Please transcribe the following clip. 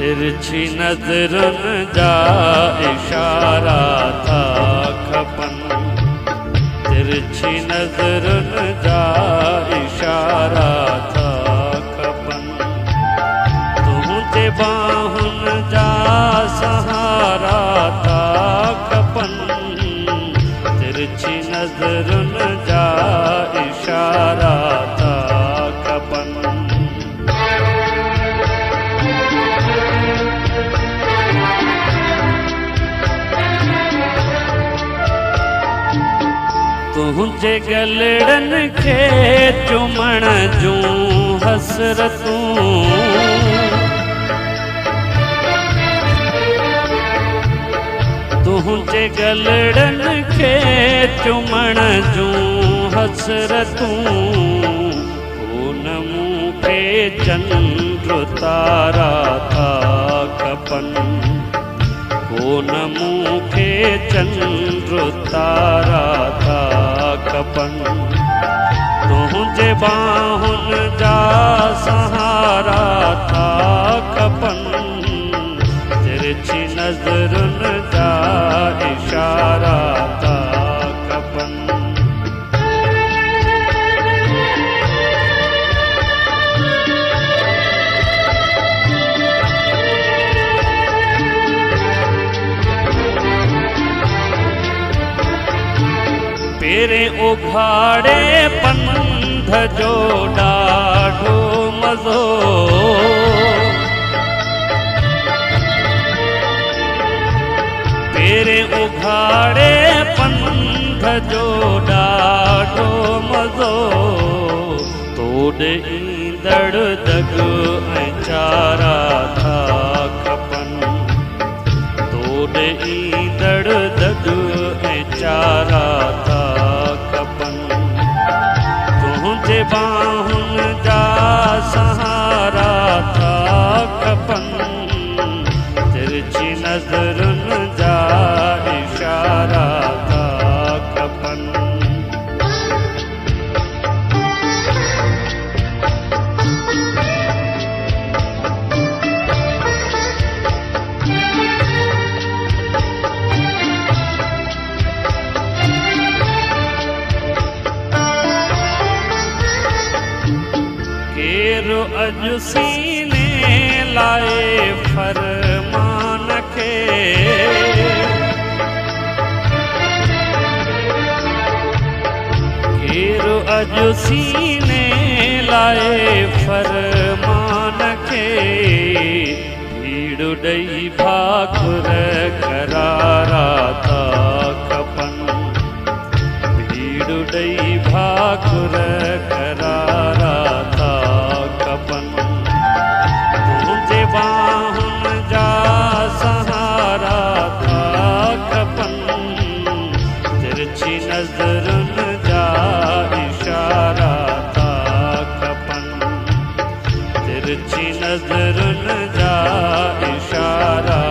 तिरछी नज़रुनि जा इशारा था खपनि, तिरछी नज़रुनि जा इशारा था खपनि, तुंहिंजे बाहुनि जा सहारा था खपनि, तिरछी नज़रुनि जा इशारा था खपनि। तुंहिंजे गलड़नि खे चुमण जूं हसरतूं, तुंहिंजे गलड़नि खे चुमण जूं हसरतूं, कोन मूंखे चंद्र तारा था खपनि, कोन मूंखे चंद्र तारा था खपनि, तुंहिंजे बाहुनि जा सहारा था खपनि, तिरछी नज़रुनि जा इशारा था खपनि। तेरे उघाड़े पंध जो ॾाढो मज़ो, तेरे उघाड़े पंध जो ॾाढो मज़ो, तोड़ ईंदड़ दग ऐं चारा था खपनि, तोड़ ईंदड़ दग ऐं चारा था खपनि, तुंहिंजे बाहुनि जा सहारा था खपनि, तिरछी नज़रुनि जा इशारा था खपनि। केरु अॼु सीने लाए फरमान खे, केरु अॼु सीने लाए फरमान खे, भीड़ ॾेई भाकुर करारा था खपनि, भीड़ ॾेई भाकुर करारा था खपनि, तुंहिंजे बाहुनि जा सहारा था खपनि, तिरछी नज़रुनि जा इशारा था खपनि, तिरछी नज़रुनि जा इशारा